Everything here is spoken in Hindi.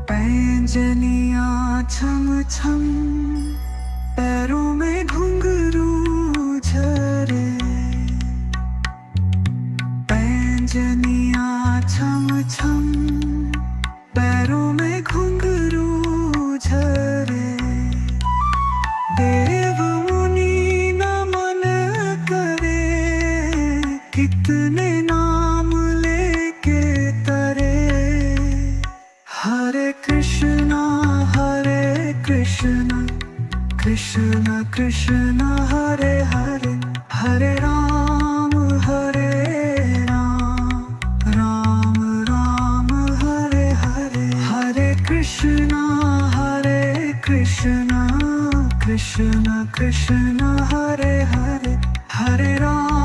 पैंजनियाँ छम छम, पैरों में घुंघरू झरे। पैंजनियाँ छम छम, पैरों में घुंघरू झरे। देव मुनि नमन करे, कितने नाम लेके तरे। हरे कृष्णा कृष्ण कृष्ण हरे हरे, हरे राम राम राम हरे हरे। हरे कृष्ण कृष्ण कृष्ण हरे हरे, हरे राम